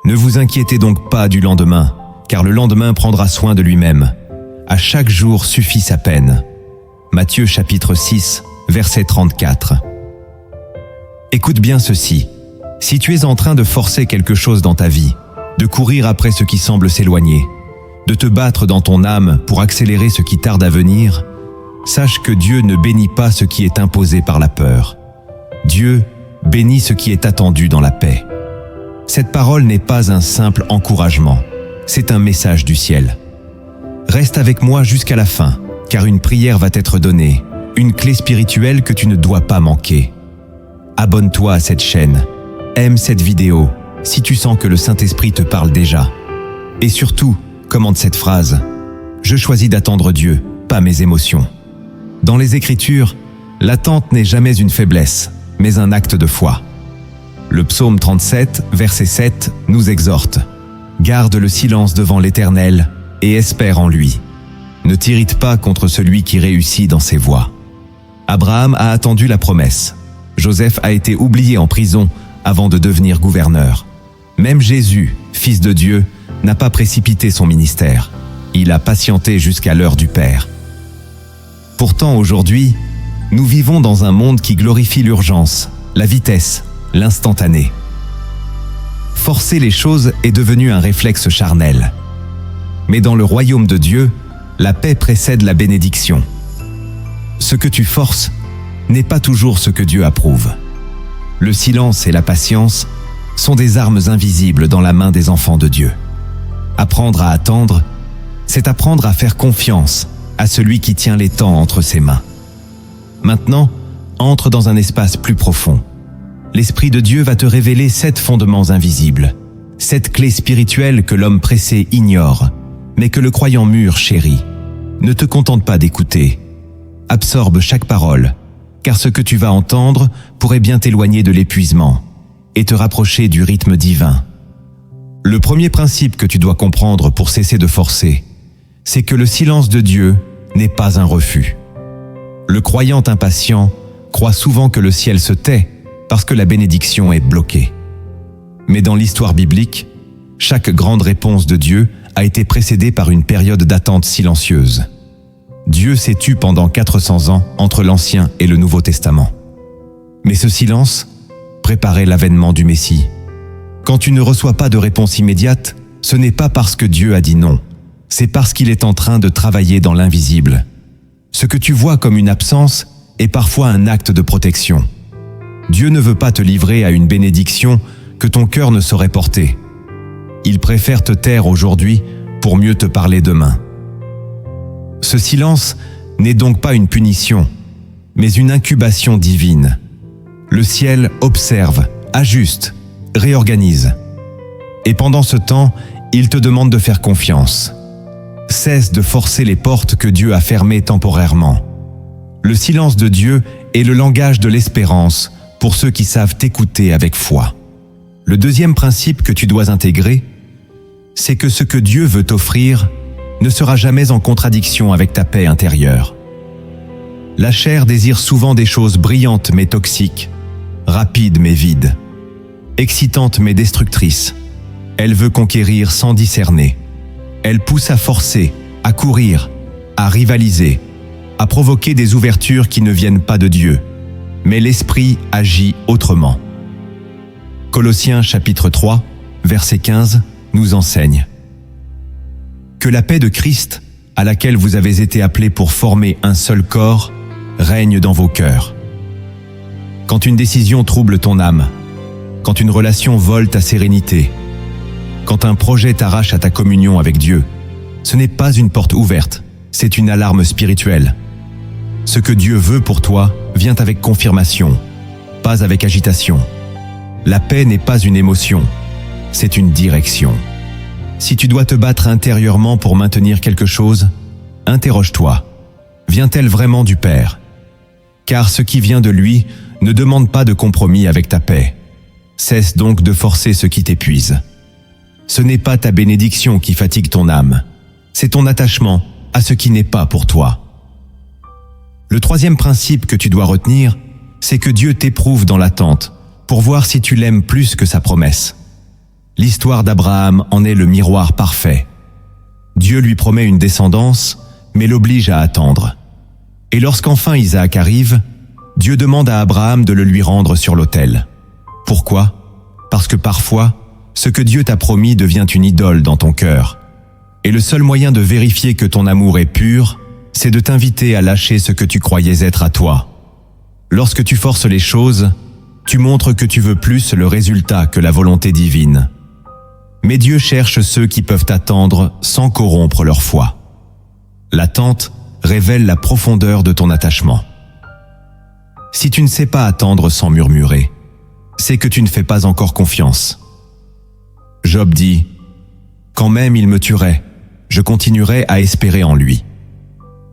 Ne vous inquiétez donc pas du lendemain, car le lendemain prendra soin de lui-même. À chaque jour suffit sa peine. Matthieu chapitre 6, verset 34. Écoute bien ceci. Si tu es en train de forcer quelque chose dans ta vie, de courir après ce qui semble s'éloigner, de te battre dans ton âme pour accélérer ce qui tarde à venir, sache que Dieu ne bénit pas ce qui est imposé par la peur. Dieu bénit ce qui est attendu dans la paix. Cette parole n'est pas un simple encouragement, c'est un message du ciel. Reste avec moi jusqu'à la fin, car une prière va t'être donnée, une clé spirituelle que tu ne dois pas manquer. Abonne-toi à cette chaîne, aime cette vidéo si tu sens que le Saint-Esprit te parle déjà. Et surtout, commente cette phrase: je choisis d'attendre Dieu, pas mes émotions. Dans les Écritures, l'attente n'est jamais une faiblesse, mais un acte de foi. Le psaume 37, verset 7, nous exhorte: garde le silence devant l'Éternel et espère en lui. Ne t'irrite pas contre celui qui réussit dans ses voies. Abraham a attendu la promesse. Joseph a été oublié en prison avant de devenir gouverneur. Même Jésus, fils de Dieu, n'a pas précipité son ministère. Il a patienté jusqu'à l'heure du Père. Pourtant, aujourd'hui, nous vivons dans un monde qui glorifie l'urgence, la vitesse, l'instantané. Forcer les choses est devenu un réflexe charnel. Mais dans le royaume de Dieu, la paix précède la bénédiction. Ce que tu forces n'est pas toujours ce que Dieu approuve. Le silence et la patience sont des armes invisibles dans la main des enfants de Dieu. Apprendre à attendre, c'est apprendre à faire confiance à celui qui tient les temps entre ses mains. Maintenant, entre dans un espace plus profond. L'Esprit de Dieu va te révéler 7 fondements invisibles, 7 clés spirituelles que l'homme pressé ignore, mais que le croyant mûr chérit. Ne te contente pas d'écouter. Absorbe chaque parole, car ce que tu vas entendre pourrait bien t'éloigner de l'épuisement et te rapprocher du rythme divin. Le premier principe que tu dois comprendre pour cesser de forcer, c'est que le silence de Dieu n'est pas un refus. Le croyant impatient croit souvent que le ciel se tait parce que la bénédiction est bloquée. Mais dans l'histoire biblique, chaque grande réponse de Dieu a été précédée par une période d'attente silencieuse. Dieu s'est tu pendant 400 ans entre l'Ancien et le Nouveau Testament. Mais ce silence préparait l'avènement du Messie. Quand tu ne reçois pas de réponse immédiate, ce n'est pas parce que Dieu a dit non, c'est parce qu'il est en train de travailler dans l'invisible. Ce que tu vois comme une absence est parfois un acte de protection. Dieu ne veut pas te livrer à une bénédiction que ton cœur ne saurait porter. Il préfère te taire aujourd'hui pour mieux te parler demain. Ce silence n'est donc pas une punition, mais une incubation divine. Le ciel observe, ajuste, réorganise. Et pendant ce temps, il te demande de faire confiance. Cesse de forcer les portes que Dieu a fermées temporairement. Le silence de Dieu est le langage de l'espérance pour ceux qui savent t'écouter avec foi. Le deuxième principe que tu dois intégrer, c'est que ce que Dieu veut t'offrir ne sera jamais en contradiction avec ta paix intérieure. La chair désire souvent des choses brillantes mais toxiques, rapides mais vides, excitantes mais destructrices. Elle veut conquérir sans discerner. Elle pousse à forcer, à courir, à rivaliser, à provoquer des ouvertures qui ne viennent pas de Dieu. Mais l'Esprit agit autrement. Colossiens chapitre 3, verset 15, nous enseigne: que la paix de Christ, à laquelle vous avez été appelés pour former un seul corps, règne dans vos cœurs. Quand une décision trouble ton âme, quand une relation vole ta sérénité, quand un projet t'arrache à ta communion avec Dieu, ce n'est pas une porte ouverte, c'est une alarme spirituelle. Ce que Dieu veut pour toi vient avec confirmation, pas avec agitation. La paix n'est pas une émotion, c'est une direction. Si tu dois te battre intérieurement pour maintenir quelque chose, interroge-toi. Vient-elle vraiment du Père? Car ce qui vient de lui ne demande pas de compromis avec ta paix. Cesse donc de forcer ce qui t'épuise. Ce n'est pas ta bénédiction qui fatigue ton âme, c'est ton attachement à ce qui n'est pas pour toi. Le troisième principe que tu dois retenir, c'est que Dieu t'éprouve dans l'attente pour voir si tu l'aimes plus que sa promesse. L'histoire d'Abraham en est le miroir parfait. Dieu lui promet une descendance, mais l'oblige à attendre. Et lorsqu'enfin Isaac arrive, Dieu demande à Abraham de le lui rendre sur l'autel. Pourquoi ? Parce que parfois, ce que Dieu t'a promis devient une idole dans ton cœur. Et le seul moyen de vérifier que ton amour est pur, c'est de t'inviter à lâcher ce que tu croyais être à toi. Lorsque tu forces les choses, tu montres que tu veux plus le résultat que la volonté divine. Mais Dieu cherche ceux qui peuvent attendre sans corrompre leur foi. L'attente révèle la profondeur de ton attachement. Si tu ne sais pas attendre sans murmurer, c'est que tu ne fais pas encore confiance. Job dit « Quand même il me tuerait, je continuerai à espérer en lui. »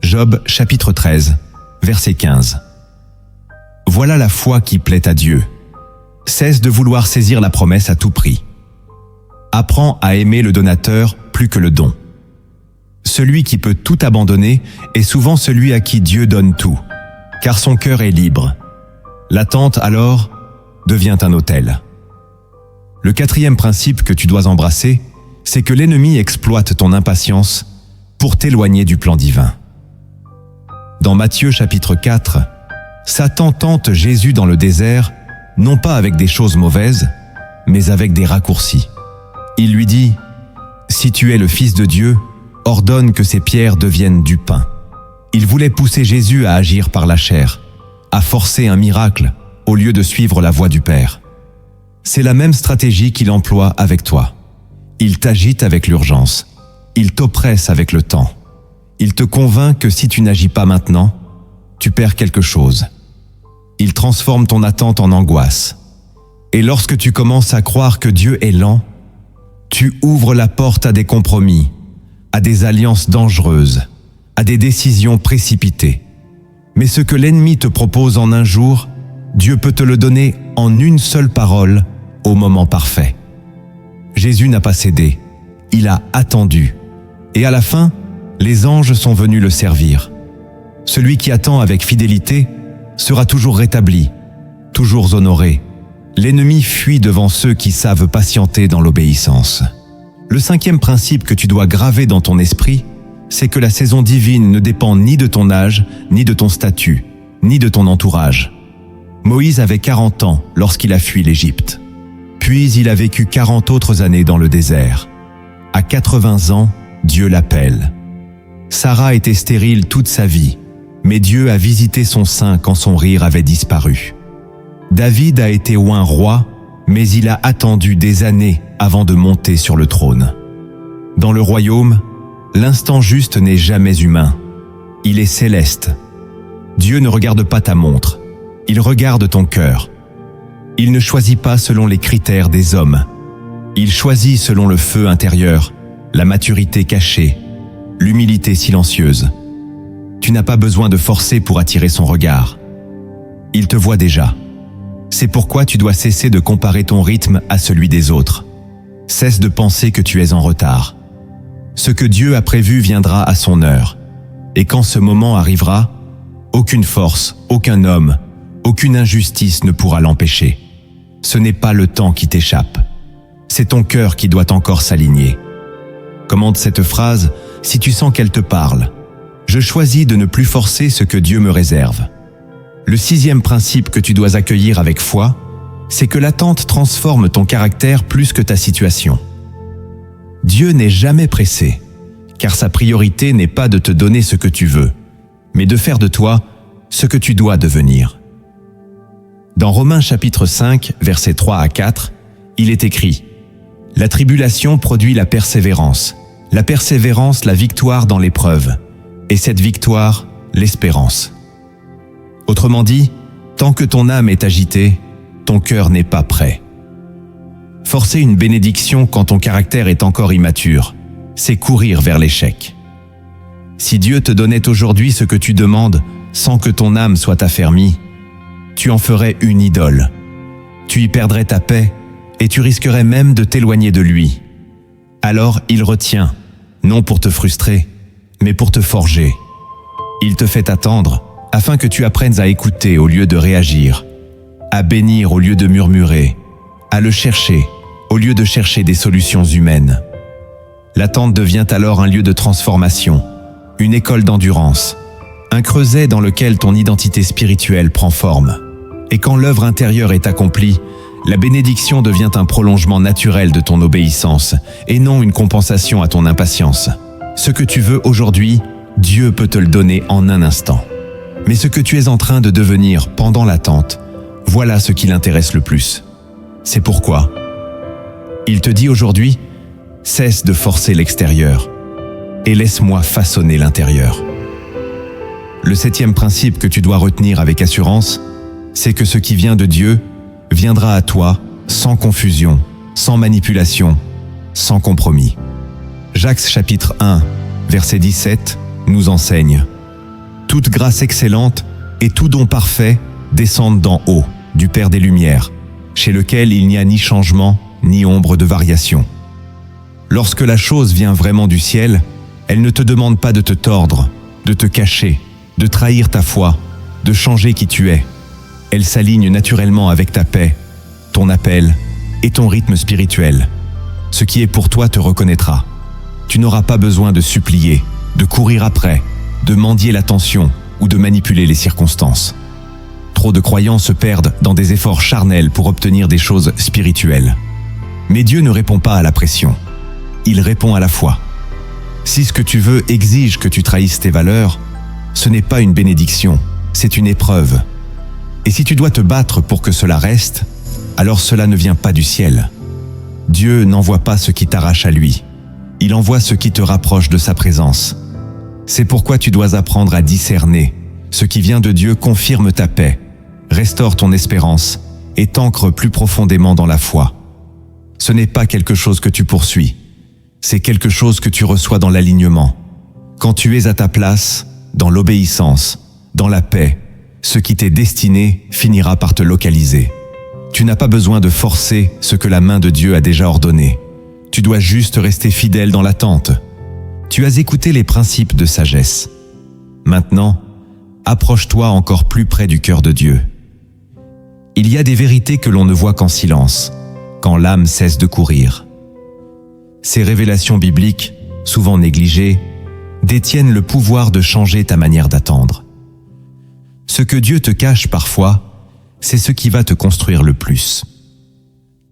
Job chapitre 13, verset 15. Voilà la foi qui plaît à Dieu. Cesse de vouloir saisir la promesse à tout prix. Apprends à aimer le donateur plus que le don. Celui qui peut tout abandonner est souvent celui à qui Dieu donne tout, car son cœur est libre. L'attente, alors, devient un autel. Le quatrième principe que tu dois embrasser, c'est que l'ennemi exploite ton impatience pour t'éloigner du plan divin. Dans Matthieu chapitre 4, Satan tente Jésus dans le désert, non pas avec des choses mauvaises, mais avec des raccourcis. Il lui dit « Si tu es le Fils de Dieu, ordonne que ces pierres deviennent du pain. » Il voulait pousser Jésus à agir par la chair, à forcer un miracle au lieu de suivre la voie du Père. C'est la même stratégie qu'il emploie avec toi. Il t'agite avec l'urgence. Il t'oppresse avec le temps. Il te convainc que si tu n'agis pas maintenant, tu perds quelque chose. Il transforme ton attente en angoisse. Et lorsque tu commences à croire que Dieu est lent, tu ouvres la porte à des compromis, à des alliances dangereuses, à des décisions précipitées. Mais ce que l'ennemi te propose en un jour, Dieu peut te le donner en une seule parole au moment parfait. Jésus n'a pas cédé, il a attendu. Et à la fin, les anges sont venus le servir. Celui qui attend avec fidélité sera toujours rétabli, toujours honoré. L'ennemi fuit devant ceux qui savent patienter dans l'obéissance. Le cinquième principe que tu dois graver dans ton esprit, c'est que la saison divine ne dépend ni de ton âge, ni de ton statut, ni de ton entourage. Moïse avait 40 ans lorsqu'il a fui l'Égypte. Puis il a vécu 40 autres années dans le désert. À 80 ans, Dieu l'appelle. Sarah était stérile toute sa vie, mais Dieu a visité son sein quand son rire avait disparu. David a été oint roi, mais il a attendu des années avant de monter sur le trône. Dans le royaume, l'instant juste n'est jamais humain. Il est céleste. Dieu ne regarde pas ta montre, il regarde ton cœur. Il ne choisit pas selon les critères des hommes. Il choisit selon le feu intérieur, la maturité cachée, l'humilité silencieuse. Tu n'as pas besoin de forcer pour attirer son regard. Il te voit déjà. C'est pourquoi tu dois cesser de comparer ton rythme à celui des autres. Cesse de penser que tu es en retard. Ce que Dieu a prévu viendra à son heure. Et quand ce moment arrivera, aucune force, aucun homme, aucune injustice ne pourra l'empêcher. Ce n'est pas le temps qui t'échappe. C'est ton cœur qui doit encore s'aligner. Commande cette phrase si tu sens qu'elle te parle. Je choisis de ne plus forcer ce que Dieu me réserve. Le sixième principe que tu dois accueillir avec foi, c'est que l'attente transforme ton caractère plus que ta situation. Dieu n'est jamais pressé, car sa priorité n'est pas de te donner ce que tu veux, mais de faire de toi ce que tu dois devenir. Dans Romains chapitre 5, versets 3 à 4, il est écrit « La tribulation produit la persévérance la victoire dans l'épreuve, et cette victoire, l'espérance. » Autrement dit, tant que ton âme est agitée, ton cœur n'est pas prêt. Forcer une bénédiction quand ton caractère est encore immature, c'est courir vers l'échec. Si Dieu te donnait aujourd'hui ce que tu demandes sans que ton âme soit affermie, tu en ferais une idole. Tu y perdrais ta paix et tu risquerais même de t'éloigner de lui. Alors il retient, non pour te frustrer, mais pour te forger. Il te fait attendre afin que tu apprennes à écouter au lieu de réagir, à bénir au lieu de murmurer, à le chercher au lieu de chercher des solutions humaines. L'attente devient alors un lieu de transformation, une école d'endurance, un creuset dans lequel ton identité spirituelle prend forme. Et quand l'œuvre intérieure est accomplie, la bénédiction devient un prolongement naturel de ton obéissance et non une compensation à ton impatience. Ce que tu veux aujourd'hui, Dieu peut te le donner en un instant. Mais ce que tu es en train de devenir pendant l'attente, voilà ce qui l'intéresse le plus. C'est pourquoi il te dit aujourd'hui, cesse de forcer l'extérieur et laisse-moi façonner l'intérieur. Le 7e principe que tu dois retenir avec assurance, c'est que ce qui vient de Dieu viendra à toi sans confusion, sans manipulation, sans compromis. Jacques chapitre 1, verset 17 nous enseigne « Toute grâce excellente et tout don parfait descendent d'en haut, du Père des Lumières, chez lequel il n'y a ni changement, ni ombre de variation. » Lorsque la chose vient vraiment du ciel, elle ne te demande pas de te tordre, de te cacher, de trahir ta foi, de changer qui tu es. Elle s'aligne naturellement avec ta paix, ton appel et ton rythme spirituel. Ce qui est pour toi te reconnaîtra. Tu n'auras pas besoin de supplier, de courir après, de mendier l'attention ou de manipuler les circonstances. Trop de croyants se perdent dans des efforts charnels pour obtenir des choses spirituelles. Mais Dieu ne répond pas à la pression. Il répond à la foi. Si ce que tu veux exige que tu trahisses tes valeurs, ce n'est pas une bénédiction, c'est une épreuve. Et si tu dois te battre pour que cela reste, alors cela ne vient pas du ciel. Dieu n'envoie pas ce qui t'arrache à lui. Il envoie ce qui te rapproche de sa présence. C'est pourquoi tu dois apprendre à discerner. Ce qui vient de Dieu confirme ta paix, restaure ton espérance et t'ancre plus profondément dans la foi. Ce n'est pas quelque chose que tu poursuis, c'est quelque chose que tu reçois dans l'alignement. Quand tu es à ta place, dans l'obéissance, dans la paix, ce qui t'est destiné finira par te localiser. Tu n'as pas besoin de forcer ce que la main de Dieu a déjà ordonné. Tu dois juste rester fidèle dans l'attente. Tu as écouté les principes de sagesse. Maintenant, approche-toi encore plus près du cœur de Dieu. Il y a des vérités que l'on ne voit qu'en silence, quand l'âme cesse de courir. Ces révélations bibliques, souvent négligées, détiennent le pouvoir de changer ta manière d'attendre. Ce que Dieu te cache parfois, c'est ce qui va te construire le plus.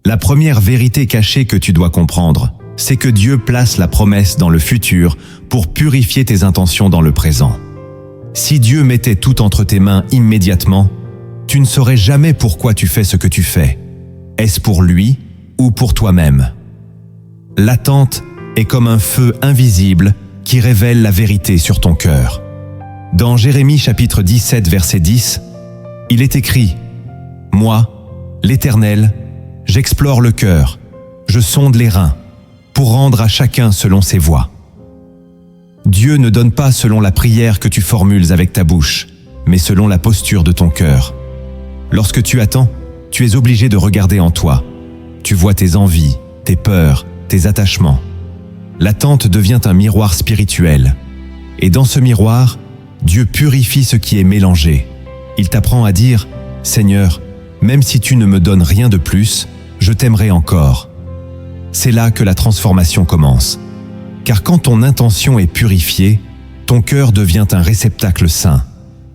La première vérité cachée que tu dois comprendre, c'est que Dieu place la promesse dans le futur pour purifier tes intentions dans le présent. Si Dieu mettait tout entre tes mains immédiatement, tu ne saurais jamais pourquoi tu fais ce que tu fais. Est-ce pour lui ou pour toi-même? L'attente est comme un feu invisible qui révèle la vérité sur ton cœur. Dans Jérémie chapitre 17 verset 10, il est écrit « Moi, l'Éternel, j'explore le cœur, je sonde les reins, pour rendre à chacun selon ses voies. » Dieu ne donne pas selon la prière que tu formules avec ta bouche, mais selon la posture de ton cœur. Lorsque tu attends, tu es obligé de regarder en toi. Tu vois tes envies, tes peurs, tes attachements. L'attente devient un miroir spirituel. Et dans ce miroir, Dieu purifie ce qui est mélangé. Il t'apprend à dire « Seigneur, même si tu ne me donnes rien de plus, je t'aimerai encore. » C'est là que la transformation commence. Car quand ton intention est purifiée, ton cœur devient un réceptacle saint,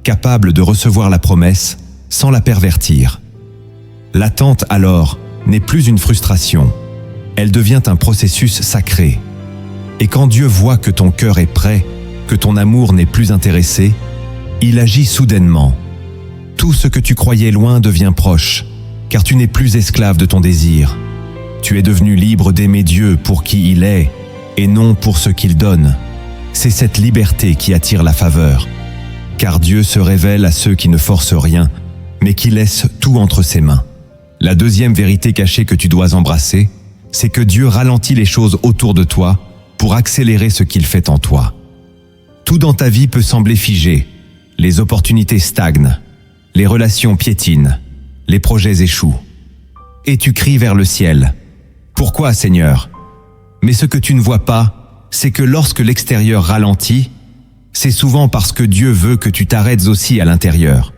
capable de recevoir la promesse sans la pervertir. L'attente alors n'est plus une frustration, elle devient un processus sacré. Et quand Dieu voit que ton cœur est prêt, que ton amour n'est plus intéressé, il agit soudainement. Tout ce que tu croyais loin devient proche, car tu n'es plus esclave de ton désir. Tu es devenu libre d'aimer Dieu pour qui il est, et non pour ce qu'il donne. C'est cette liberté qui attire la faveur, car Dieu se révèle à ceux qui ne forcent rien, mais qui laissent tout entre ses mains. La deuxième vérité cachée que tu dois embrasser, c'est que Dieu ralentit les choses autour de toi pour accélérer ce qu'il fait en toi. Tout dans ta vie peut sembler figé, les opportunités stagnent, les relations piétinent, les projets échouent. Et tu cries vers le ciel. Pourquoi, Seigneur? Mais ce que tu ne vois pas, c'est que lorsque l'extérieur ralentit, c'est souvent parce que Dieu veut que tu t'arrêtes aussi à l'intérieur.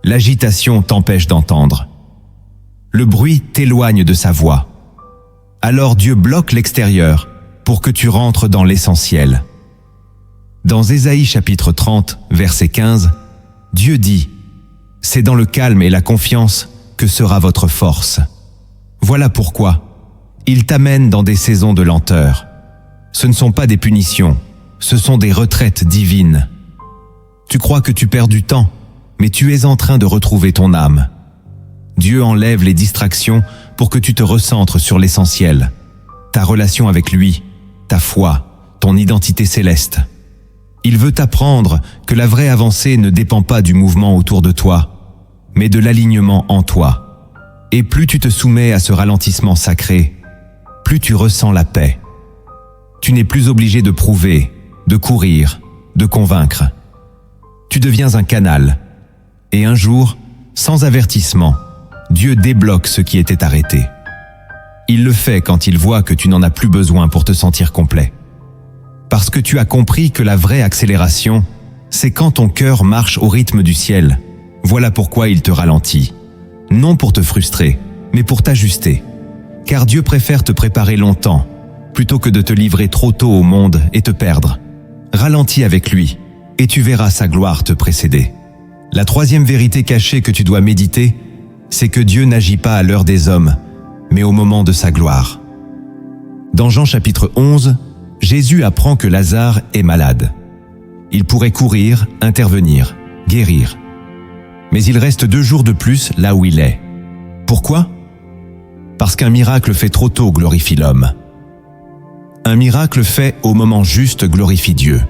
L'agitation t'empêche d'entendre. Le bruit t'éloigne de sa voix. alors Dieu bloque l'extérieur pour que tu rentres dans l'essentiel. Dans Ésaïe chapitre 30, verset 15, Dieu dit « C'est dans le calme et la confiance que sera votre force. » Voilà pourquoi il t'amène dans des saisons de lenteur. Ce ne sont pas des punitions, ce sont des retraites divines. Tu crois que tu perds du temps, mais tu es en train de retrouver ton âme. Dieu enlève les distractions pour que tu te recentres sur l'essentiel, ta relation avec lui, ta foi, ton identité céleste. Il veut t'apprendre que la vraie avancée ne dépend pas du mouvement autour de toi, mais de l'alignement en toi. Et plus tu te soumets à ce ralentissement sacré, plus tu ressens la paix. Tu n'es plus obligé de prouver, de courir, de convaincre. Tu deviens un canal. Et un jour, sans avertissement, Dieu débloque ce qui était arrêté. Il le fait quand il voit que tu n'en as plus besoin pour te sentir complet. Parce que tu as compris que la vraie accélération, c'est quand ton cœur marche au rythme du ciel. Voilà pourquoi il te ralentit. Non pour te frustrer, mais pour t'ajuster. Car Dieu préfère te préparer longtemps, plutôt que de te livrer trop tôt au monde et te perdre. Ralentis avec lui, et tu verras sa gloire te précéder. La troisième vérité cachée que tu dois méditer, c'est que Dieu n'agit pas à l'heure des hommes, mais au moment de sa gloire. Dans Jean chapitre 11, Jésus apprend que Lazare est malade. Il pourrait courir, intervenir, guérir. Mais il reste 2 jours de plus là où il est. Pourquoi ? Parce qu'un miracle fait trop tôt glorifie l'homme. Un miracle fait au moment juste glorifie Dieu.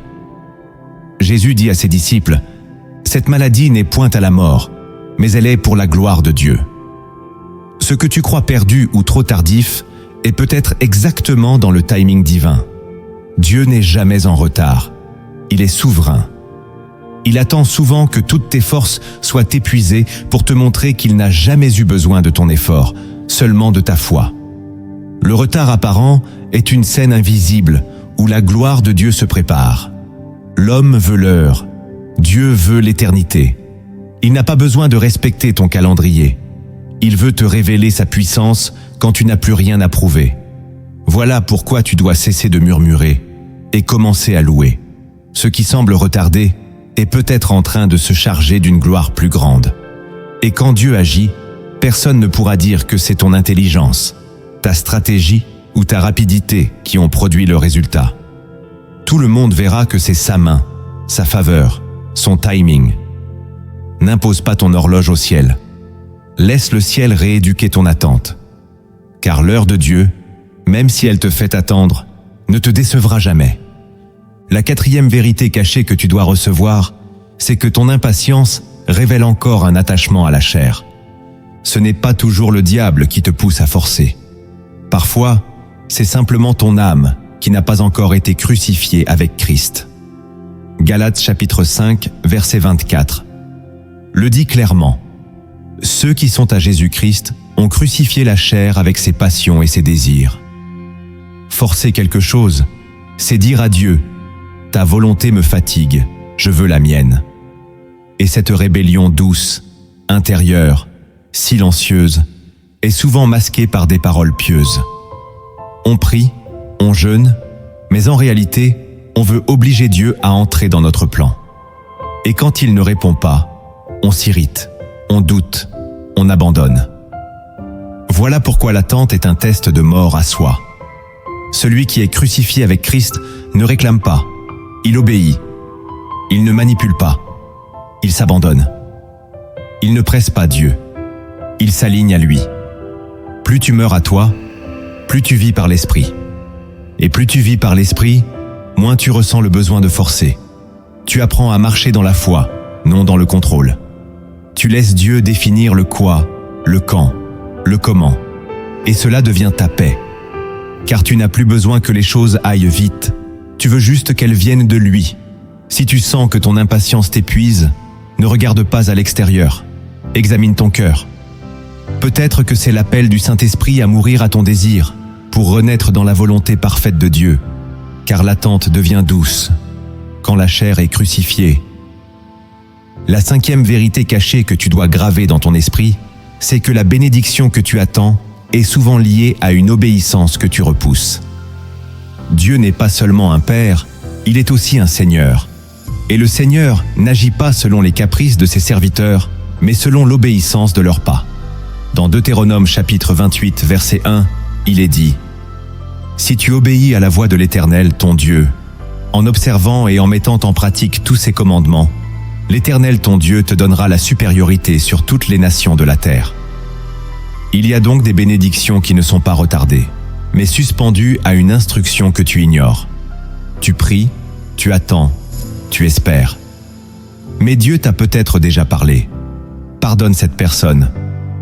Jésus dit à ses disciples, « Cette maladie n'est point à la mort, mais elle est pour la gloire de Dieu. » Ce que tu crois perdu ou trop tardif est peut-être exactement dans le timing divin. Dieu n'est jamais en retard. Il est souverain. Il attend souvent que toutes tes forces soient épuisées pour te montrer qu'il n'a jamais eu besoin de ton effort, seulement de ta foi. Le retard apparent est une scène invisible où la gloire de Dieu se prépare. L'homme veut l'heure, Dieu veut l'éternité. Il n'a pas besoin de respecter ton calendrier. Il veut te révéler sa puissance quand tu n'as plus rien à prouver. Voilà pourquoi tu dois cesser de murmurer et commencer à louer. Ce qui semble retardé est peut-être en train de se charger d'une gloire plus grande. Et quand Dieu agit, personne ne pourra dire que c'est ton intelligence, ta stratégie ou ta rapidité qui ont produit le résultat. Tout le monde verra que c'est sa main, sa faveur, son timing. N'impose pas ton horloge au ciel. Laisse le ciel rééduquer ton attente. Car l'heure de Dieu, même si elle te fait attendre, ne te décevra jamais. La 4e vérité cachée que tu dois recevoir, c'est que ton impatience révèle encore un attachement à la chair. Ce n'est pas toujours le diable qui te pousse à forcer. Parfois, c'est simplement ton âme qui n'a pas encore été crucifiée avec Christ. Galates chapitre 5, verset 24. Le dit clairement. Ceux qui sont à Jésus-Christ ont crucifié la chair avec ses passions et ses désirs. Forcer quelque chose, c'est dire à Dieu, « Ta volonté me fatigue, je veux la mienne. » Et cette rébellion douce, intérieure, silencieuse, est souvent masquée par des paroles pieuses. On prie, on jeûne, mais en réalité, on veut obliger Dieu à entrer dans notre plan. Et quand il ne répond pas, on s'irrite, on doute, on abandonne. Voilà pourquoi l'attente est un test de mort à soi. Celui qui est crucifié avec Christ ne réclame pas, il obéit, il ne manipule pas, il s'abandonne. Il ne presse pas Dieu, il s'aligne à lui. Plus tu meurs à toi, plus tu vis par l'Esprit. Et plus tu vis par l'Esprit, moins tu ressens le besoin de forcer. Tu apprends à marcher dans la foi, non dans le contrôle. Tu laisses Dieu définir le quoi, le quand, le comment. Et cela devient ta paix. Car tu n'as plus besoin que les choses aillent vite. Tu veux juste qu'elles viennent de lui. Si tu sens que ton impatience t'épuise, ne regarde pas à l'extérieur. Examine ton cœur. Peut-être que c'est l'appel du Saint-Esprit à mourir à ton désir, pour renaître dans la volonté parfaite de Dieu, car l'attente devient douce, quand la chair est crucifiée. La 5e vérité cachée que tu dois graver dans ton esprit, c'est que la bénédiction que tu attends est souvent liée à une obéissance que tu repousses. Dieu n'est pas seulement un Père, il est aussi un Seigneur. Et le Seigneur n'agit pas selon les caprices de ses serviteurs, mais selon l'obéissance de leurs pas. Dans Deutéronome chapitre 28, verset 1, il est dit « Si tu obéis à la voix de l'Éternel, ton Dieu, en observant et en mettant en pratique tous ses commandements, l'Éternel ton Dieu te donnera la supériorité sur toutes les nations de la terre. » Il y a donc des bénédictions qui ne sont pas retardées, mais suspendues à une instruction que tu ignores. Tu pries, tu attends, tu espères. Mais Dieu t'a peut-être déjà parlé. Pardonne cette personne,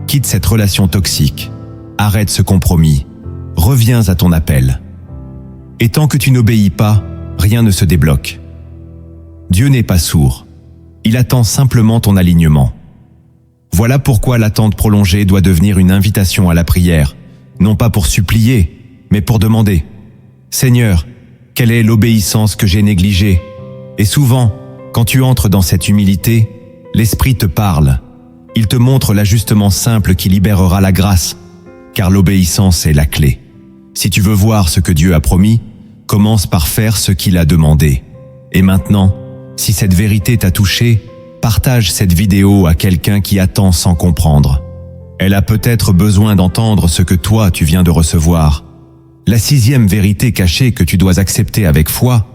quitte cette relation toxique, arrête ce compromis, reviens à ton appel. Et tant que tu n'obéis pas, rien ne se débloque. Dieu n'est pas sourd, il attend simplement ton alignement. Voilà pourquoi l'attente prolongée doit devenir une invitation à la prière, non pas pour supplier, mais pour demander « Seigneur, quelle est l'obéissance que j'ai négligée ?» Et souvent, quand tu entres dans cette humilité, l'Esprit te parle. Il te montre l'ajustement simple qui libérera la grâce, car l'obéissance est la clé. Si tu veux voir ce que Dieu a promis, commence par faire ce qu'il a demandé. Et maintenant, si cette vérité t'a touché, partage cette vidéo à quelqu'un qui attend sans comprendre. Elle a peut-être besoin d'entendre ce que toi tu viens de recevoir. La 6e vérité cachée que tu dois accepter avec foi,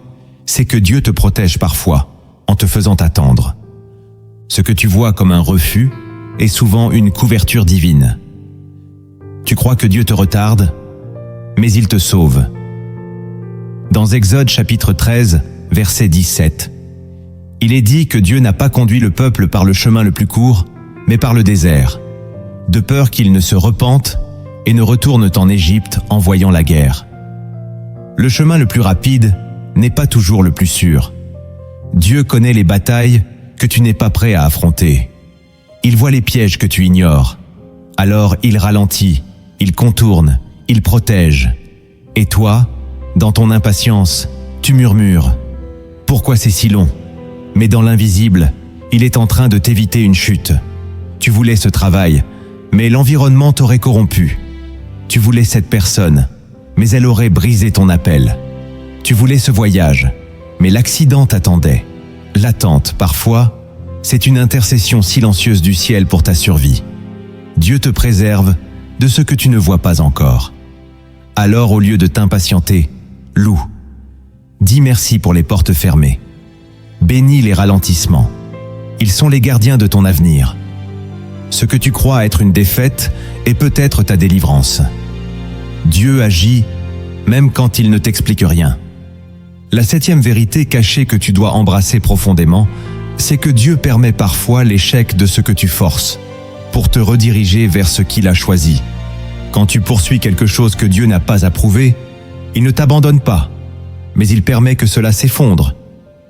c'est que Dieu te protège parfois, en te faisant attendre. Ce que tu vois comme un refus est souvent une couverture divine. Tu crois que Dieu te retarde, mais il te sauve. Dans Exode chapitre 13, verset 17, il est dit que Dieu n'a pas conduit le peuple par le chemin le plus court, mais par le désert, de peur qu'ils ne se repentent et ne retournent en Égypte en voyant la guerre. Le chemin le plus rapide n'est pas toujours le plus sûr. Dieu connaît les batailles que tu n'es pas prêt à affronter. Il voit les pièges que tu ignores. Alors il ralentit, il contourne, il protège. Et toi, dans ton impatience, tu murmures « Pourquoi c'est si long ?» Mais dans l'invisible, il est en train de t'éviter une chute. Tu voulais ce travail, mais l'environnement t'aurait corrompu. Tu voulais cette personne, mais elle aurait brisé ton appel. Tu voulais ce voyage, mais l'accident t'attendait. L'attente, parfois, c'est une intercession silencieuse du ciel pour ta survie. Dieu te préserve de ce que tu ne vois pas encore. Alors, au lieu de t'impatienter, loue. Dis merci pour les portes fermées. Bénis les ralentissements. Ils sont les gardiens de ton avenir. Ce que tu crois être une défaite est peut-être ta délivrance. Dieu agit même quand il ne t'explique rien. La 7e vérité cachée que tu dois embrasser profondément, c'est que Dieu permet parfois l'échec de ce que tu forces, pour te rediriger vers ce qu'il a choisi. Quand tu poursuis quelque chose que Dieu n'a pas approuvé, il ne t'abandonne pas, mais il permet que cela s'effondre.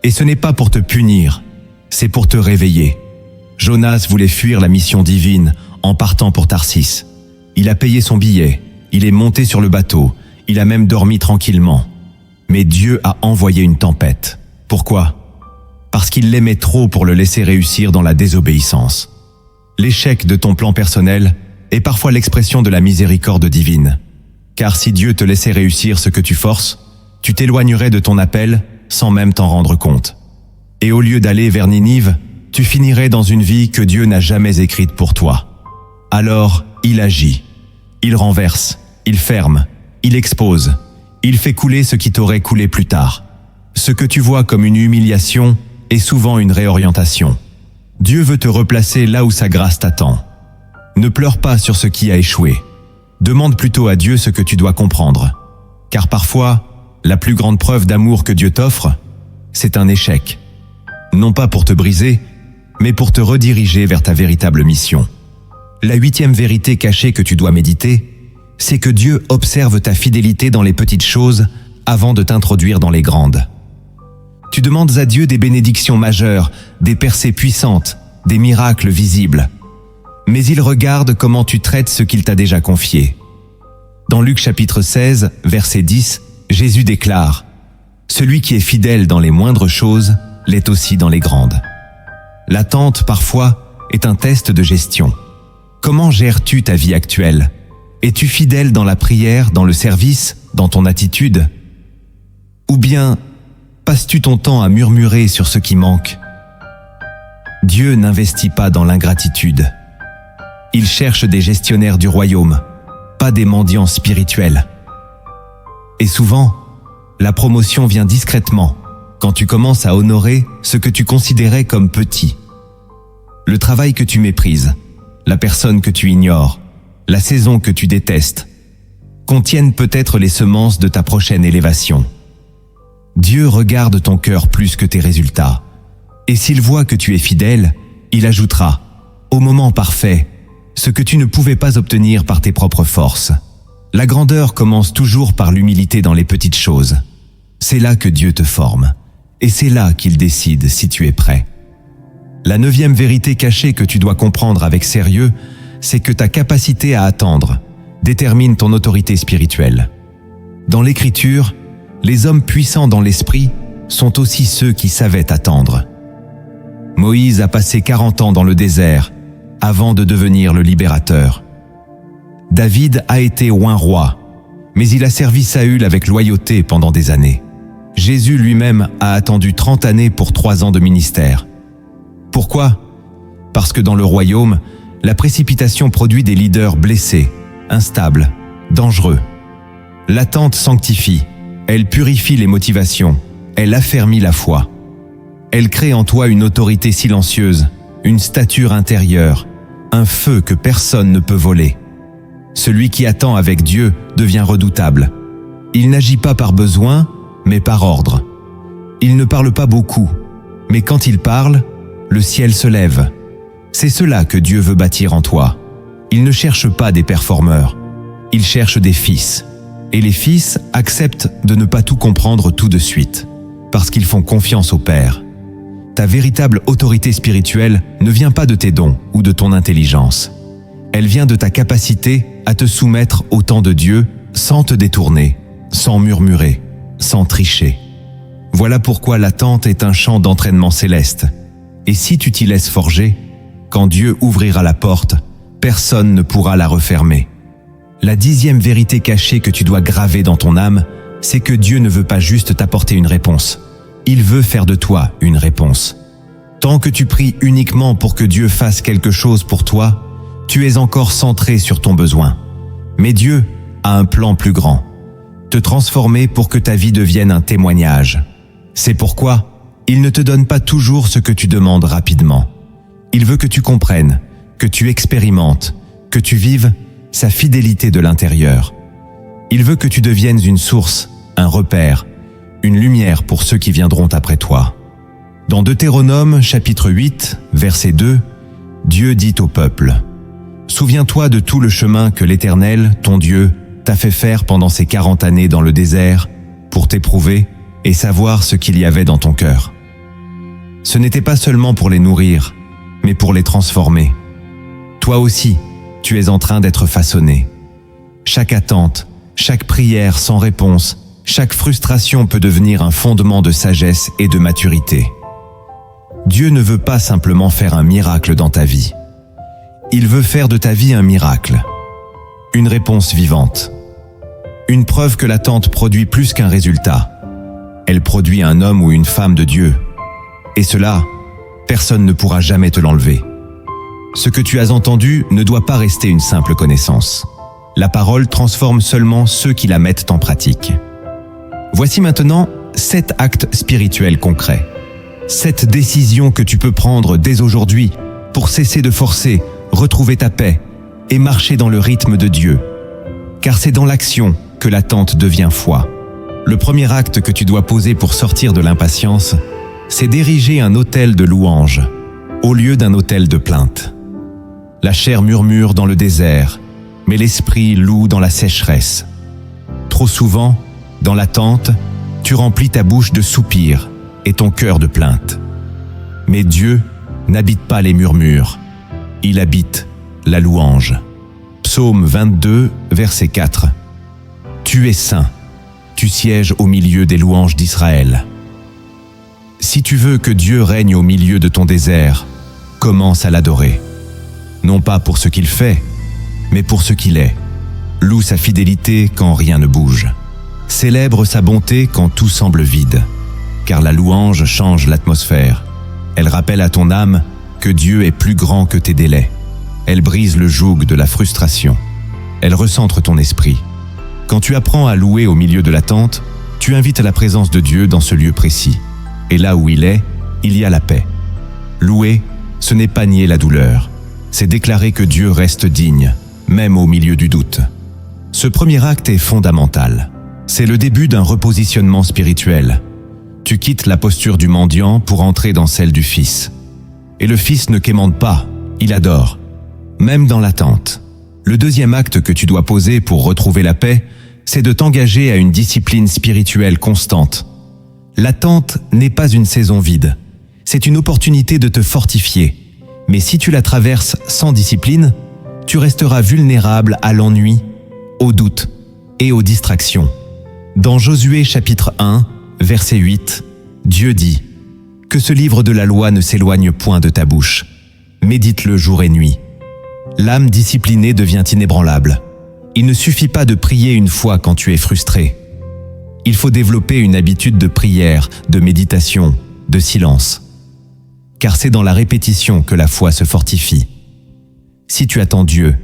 Et ce n'est pas pour te punir, c'est pour te réveiller. Jonas voulait fuir la mission divine en partant pour Tarsis. Il a payé son billet, il est monté sur le bateau, il a même dormi tranquillement. Mais Dieu a envoyé une tempête. Pourquoi ? Parce qu'il l'aimait trop pour le laisser réussir dans la désobéissance. L'échec de ton plan personnel est parfois l'expression de la miséricorde divine. Car si Dieu te laissait réussir ce que tu forces, tu t'éloignerais de ton appel sans même t'en rendre compte. Et au lieu d'aller vers Ninive, tu finirais dans une vie que Dieu n'a jamais écrite pour toi. Alors, il agit. Il renverse, il ferme, il expose. Il fait couler ce qui t'aurait coulé plus tard. Ce que tu vois comme une humiliation est souvent une réorientation. Dieu veut te replacer là où sa grâce t'attend. Ne pleure pas sur ce qui a échoué. Demande plutôt à Dieu ce que tu dois comprendre. Car parfois, la plus grande preuve d'amour que Dieu t'offre, c'est un échec. Non pas pour te briser, mais pour te rediriger vers ta véritable mission. La 8e vérité cachée que tu dois méditer, c'est que Dieu observe ta fidélité dans les petites choses avant de t'introduire dans les grandes. Tu demandes à Dieu des bénédictions majeures, des percées puissantes, des miracles visibles. Mais il regarde comment tu traites ce qu'il t'a déjà confié. Dans Luc chapitre 16, verset 10, Jésus déclare « Celui qui est fidèle dans les moindres choses l'est aussi dans les grandes. » L'attente, parfois, est un test de gestion. Comment gères-tu ta vie actuelle ? Es-tu fidèle dans la prière, dans le service, dans ton attitude? Ou bien passes-tu ton temps à murmurer sur ce qui manque? Dieu n'investit pas dans l'ingratitude. Il cherche des gestionnaires du royaume, pas des mendiants spirituels. Et souvent, la promotion vient discrètement, quand tu commences à honorer ce que tu considérais comme petit. Le travail que tu méprises, la personne que tu ignores, la saison que tu détestes, contiennent peut-être les semences de ta prochaine élévation. Dieu regarde ton cœur plus que tes résultats. Et s'il voit que tu es fidèle, il ajoutera, au moment parfait, ce que tu ne pouvais pas obtenir par tes propres forces. La grandeur commence toujours par l'humilité dans les petites choses. C'est là que Dieu te forme. Et c'est là qu'il décide si tu es prêt. La 9e vérité cachée que tu dois comprendre avec sérieux, c'est que ta capacité à attendre détermine ton autorité spirituelle. Dans l'Écriture, les hommes puissants dans l'esprit sont aussi ceux qui savaient attendre. Moïse a passé 40 ans dans le désert avant de devenir le libérateur. David a été oint roi, mais il a servi Saül avec loyauté pendant des années. Jésus lui-même a attendu 30 années pour 3 ans de ministère. Pourquoi? Parce que dans le royaume, la précipitation produit des leaders blessés, instables, dangereux. L'attente sanctifie, elle purifie les motivations, elle affermit la foi. Elle crée en toi une autorité silencieuse, une stature intérieure, un feu que personne ne peut voler. Celui qui attend avec Dieu devient redoutable. Il n'agit pas par besoin, mais par ordre. Il ne parle pas beaucoup, mais quand il parle, le ciel se lève. C'est cela que Dieu veut bâtir en toi. Il ne cherche pas des performeurs, il cherche des fils. Et les fils acceptent de ne pas tout comprendre tout de suite, parce qu'ils font confiance au Père. Ta véritable autorité spirituelle ne vient pas de tes dons ou de ton intelligence. Elle vient de ta capacité à te soumettre au temps de Dieu sans te détourner, sans murmurer, sans tricher. Voilà pourquoi l'attente est un champ d'entraînement céleste. Et si tu t'y laisses forger, quand Dieu ouvrira la porte, personne ne pourra la refermer. La 10e vérité cachée que tu dois graver dans ton âme, c'est que Dieu ne veut pas juste t'apporter une réponse. Il veut faire de toi une réponse. Tant que tu pries uniquement pour que Dieu fasse quelque chose pour toi, tu es encore centré sur ton besoin. Mais Dieu a un plan plus grand. Te transformer pour que ta vie devienne un témoignage. C'est pourquoi il ne te donne pas toujours ce que tu demandes rapidement. Il veut que tu comprennes, que tu expérimentes, que tu vives sa fidélité de l'intérieur. Il veut que tu deviennes une source, un repère, une lumière pour ceux qui viendront après toi. Dans Deutéronome, chapitre 8, verset 2, Dieu dit au peuple : « Souviens-toi de tout le chemin que l'Éternel, ton Dieu, t'a fait faire pendant ces 40 années dans le désert, pour t'éprouver et savoir ce qu'il y avait dans ton cœur. Ce n'était pas seulement pour les nourrir, mais pour les transformer. Toi aussi, tu es en train d'être façonné. Chaque attente, chaque prière sans réponse, chaque frustration peut devenir un fondement de sagesse et de maturité. Dieu ne veut pas simplement faire un miracle dans ta vie. Il veut faire de ta vie un miracle, une réponse vivante, une preuve que l'attente produit plus qu'un résultat. Elle produit un homme ou une femme de Dieu. Et cela, personne ne pourra jamais te l'enlever. Ce que tu as entendu ne doit pas rester une simple connaissance. La parole transforme seulement ceux qui la mettent en pratique. Voici maintenant 7 actes spirituels concrets. 7 décisions que tu peux prendre dès aujourd'hui pour cesser de forcer, retrouver ta paix et marcher dans le rythme de Dieu. Car c'est dans l'action que l'attente devient foi. Le premier acte que tu dois poser pour sortir de l'impatience, c'est d'ériger un autel de louange au lieu d'un autel de plainte. La chair murmure dans le désert, mais l'esprit loue dans la sécheresse. Trop souvent, dans l'attente, tu remplis ta bouche de soupirs et ton cœur de plaintes. Mais Dieu n'habite pas les murmures, il habite la louange. Psaume 22, verset 4. Tu es saint, tu sièges au milieu des louanges d'Israël. Si tu veux que Dieu règne au milieu de ton désert, commence à l'adorer. Non pas pour ce qu'il fait, mais pour ce qu'il est. Loue sa fidélité quand rien ne bouge. Célèbre sa bonté quand tout semble vide. Car la louange change l'atmosphère. Elle rappelle à ton âme que Dieu est plus grand que tes délais. Elle brise le joug de la frustration. Elle recentre ton esprit. Quand tu apprends à louer au milieu de l'attente, tu invites la présence de Dieu dans ce lieu précis. Et là où il est, il y a la paix. Louer, ce n'est pas nier la douleur. C'est déclarer que Dieu reste digne, même au milieu du doute. Ce premier acte est fondamental. C'est le début d'un repositionnement spirituel. Tu quittes la posture du mendiant pour entrer dans celle du Fils. Et le Fils ne quémande pas, il adore, même dans l'attente. Le deuxième acte que tu dois poser pour retrouver la paix, c'est de t'engager à une discipline spirituelle constante. L'attente n'est pas une saison vide, c'est une opportunité de te fortifier. Mais si tu la traverses sans discipline, tu resteras vulnérable à l'ennui, au doute et aux distractions. Dans Josué chapitre 1, verset 8, Dieu dit « Que ce livre de la loi ne s'éloigne point de ta bouche. Médite-le jour et nuit. » L'âme disciplinée devient inébranlable. Il ne suffit pas de prier une fois quand tu es frustré. Il faut développer une habitude de prière, de méditation, de silence. Car c'est dans la répétition que la foi se fortifie. Si tu attends Dieu,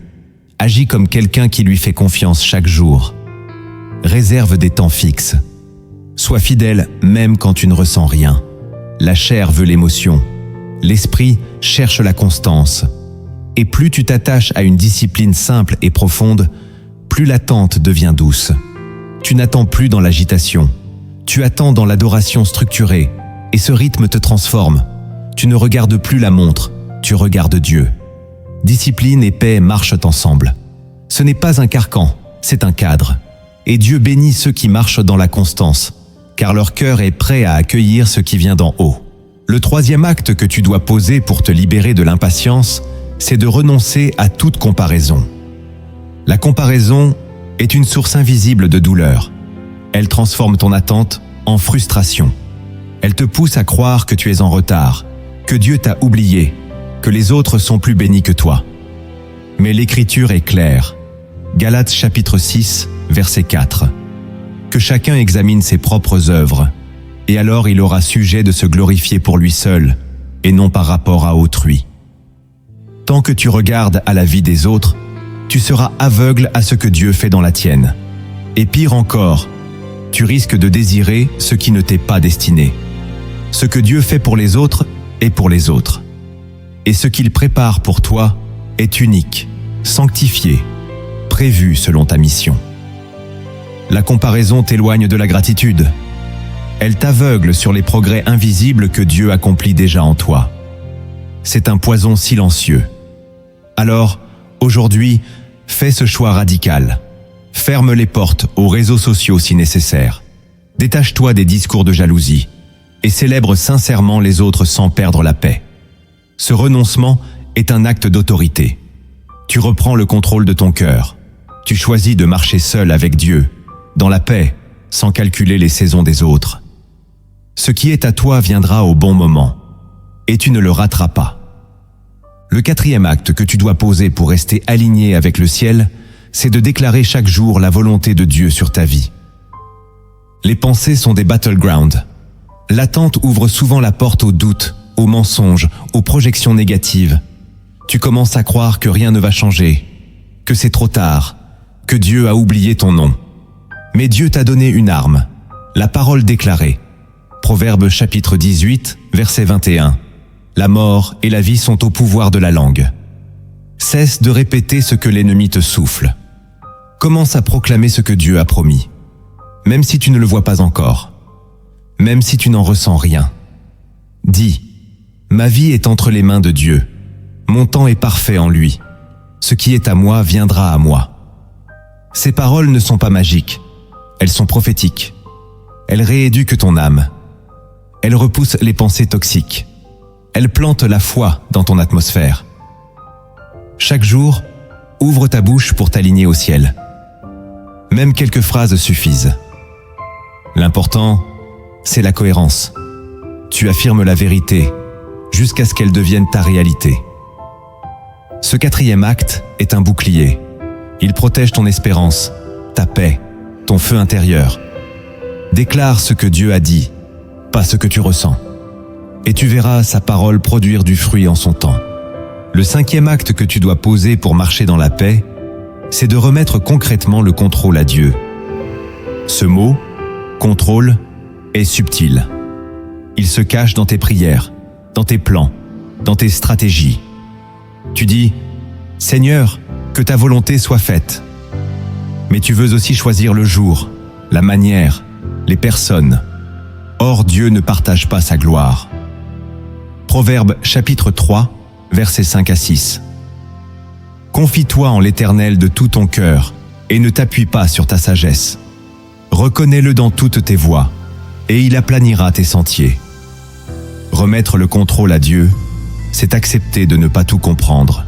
agis comme quelqu'un qui lui fait confiance chaque jour. Réserve des temps fixes. Sois fidèle même quand tu ne ressens rien. La chair veut l'émotion. L'esprit cherche la constance. Et plus tu t'attaches à une discipline simple et profonde, plus l'attente devient douce. Tu n'attends plus dans l'agitation. Tu attends dans l'adoration structurée. Et ce rythme te transforme. Tu ne regardes plus la montre, tu regardes Dieu. Discipline et paix marchent ensemble. Ce n'est pas un carcan, c'est un cadre. Et Dieu bénit ceux qui marchent dans la constance, car leur cœur est prêt à accueillir ce qui vient d'en haut. Le troisième acte que tu dois poser pour te libérer de l'impatience, c'est de renoncer à toute comparaison. La comparaison est une source invisible de douleur. Elle transforme ton attente en frustration. Elle te pousse à croire que tu es en retard, que Dieu t'a oublié, que les autres sont plus bénis que toi. Mais l'Écriture est claire. Galates chapitre 6, verset 4. Que chacun examine ses propres œuvres, et alors il aura sujet de se glorifier pour lui seul, et non par rapport à autrui. Tant que tu regardes à la vie des autres, tu seras aveugle à ce que Dieu fait dans la tienne. Et pire encore, tu risques de désirer ce qui ne t'est pas destiné. Ce que Dieu fait pour les autres est pour les autres. Et ce qu'il prépare pour toi est unique, sanctifié, prévu selon ta mission. La comparaison t'éloigne de la gratitude. Elle t'aveugle sur les progrès invisibles que Dieu accomplit déjà en toi. C'est un poison silencieux. Alors, aujourd'hui, fais ce choix radical. Ferme les portes aux réseaux sociaux si nécessaire. Détache-toi des discours de jalousie et célèbre sincèrement les autres sans perdre la paix. Ce renoncement est un acte d'autorité. Tu reprends le contrôle de ton cœur. Tu choisis de marcher seul avec Dieu, dans la paix, sans calculer les saisons des autres. Ce qui est à toi viendra au bon moment, et tu ne le rateras pas. Le quatrième acte que tu dois poser pour rester aligné avec le ciel, c'est de déclarer chaque jour la volonté de Dieu sur ta vie. Les pensées sont des battlegrounds. L'attente ouvre souvent la porte aux doutes, aux mensonges, aux projections négatives. Tu commences à croire que rien ne va changer, que c'est trop tard, que Dieu a oublié ton nom. Mais Dieu t'a donné une arme, la parole déclarée. Proverbe chapitre 18, verset 21. La mort et la vie sont au pouvoir de la langue. Cesse de répéter ce que l'ennemi te souffle. Commence à proclamer ce que Dieu a promis, même si tu ne le vois pas encore, même si tu n'en ressens rien. Dis, ma vie est entre les mains de Dieu. Mon temps est parfait en lui. Ce qui est à moi viendra à moi. Ces paroles ne sont pas magiques. Elles sont prophétiques. Elles rééduquent ton âme. Elles repoussent les pensées toxiques. Elles plantent la foi dans ton atmosphère. Chaque jour, ouvre ta bouche pour t'aligner au ciel. Même quelques phrases suffisent. L'important, c'est la cohérence. Tu affirmes la vérité jusqu'à ce qu'elle devienne ta réalité. Ce quatrième acte est un bouclier. Il protège ton espérance, ta paix, ton feu intérieur. Déclare ce que Dieu a dit, pas ce que tu ressens. Et tu verras sa parole produire du fruit en son temps. Le 5e acte que tu dois poser pour marcher dans la paix, c'est de remettre concrètement le contrôle à Dieu. Ce mot, contrôle, est subtil. Il se cache dans tes prières, dans tes plans, dans tes stratégies. Tu dis « Seigneur, que ta volonté soit faite ». Mais tu veux aussi choisir le jour, la manière, les personnes. Or Dieu ne partage pas sa gloire. Proverbe chapitre 3, versets 5 à 6. Confie-toi en l'Éternel de tout ton cœur et ne t'appuie pas sur ta sagesse. Reconnais-le dans toutes tes voies et il aplanira tes sentiers. Remettre le contrôle à Dieu, c'est accepter de ne pas tout comprendre.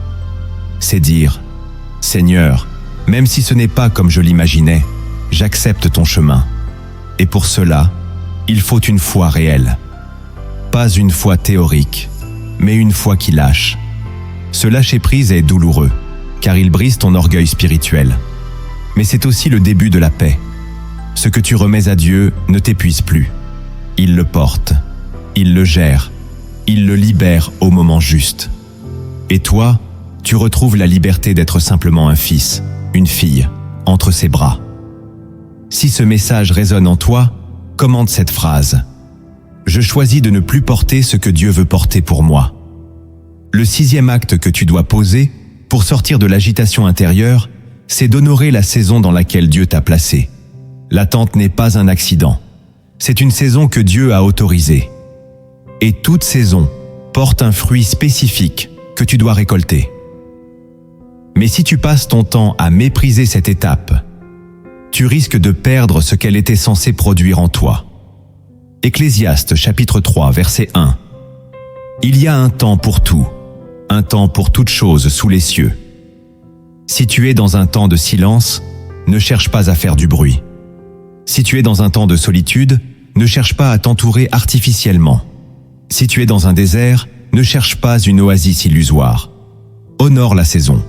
C'est dire « Seigneur, même si ce n'est pas comme je l'imaginais, j'accepte ton chemin. » Et pour cela, il faut une foi réelle. Pas une foi théorique, mais une foi qui lâche. Ce lâcher-prise est douloureux, car il brise ton orgueil spirituel. Mais c'est aussi le début de la paix. Ce que tu remets à Dieu ne t'épuise plus. Il le porte, il le gère, il le libère au moment juste. Et toi, tu retrouves la liberté d'être simplement un fils, une fille, entre ses bras. Si ce message résonne en toi, commente cette phrase. Je choisis de ne plus porter ce que Dieu veut porter pour moi. Le 6e acte que tu dois poser pour sortir de l'agitation intérieure, c'est d'honorer la saison dans laquelle Dieu t'a placé. L'attente n'est pas un accident. C'est une saison que Dieu a autorisée. Et toute saison porte un fruit spécifique que tu dois récolter. Mais si tu passes ton temps à mépriser cette étape, tu risques de perdre ce qu'elle était censée produire en toi. Ecclésiaste chapitre 3, verset 1. Il y a un temps pour tout, un temps pour toute chose sous les cieux. Si tu es dans un temps de silence, ne cherche pas à faire du bruit. Si tu es dans un temps de solitude, ne cherche pas à t'entourer artificiellement. Si tu es dans un désert, ne cherche pas une oasis illusoire. Honore la saison.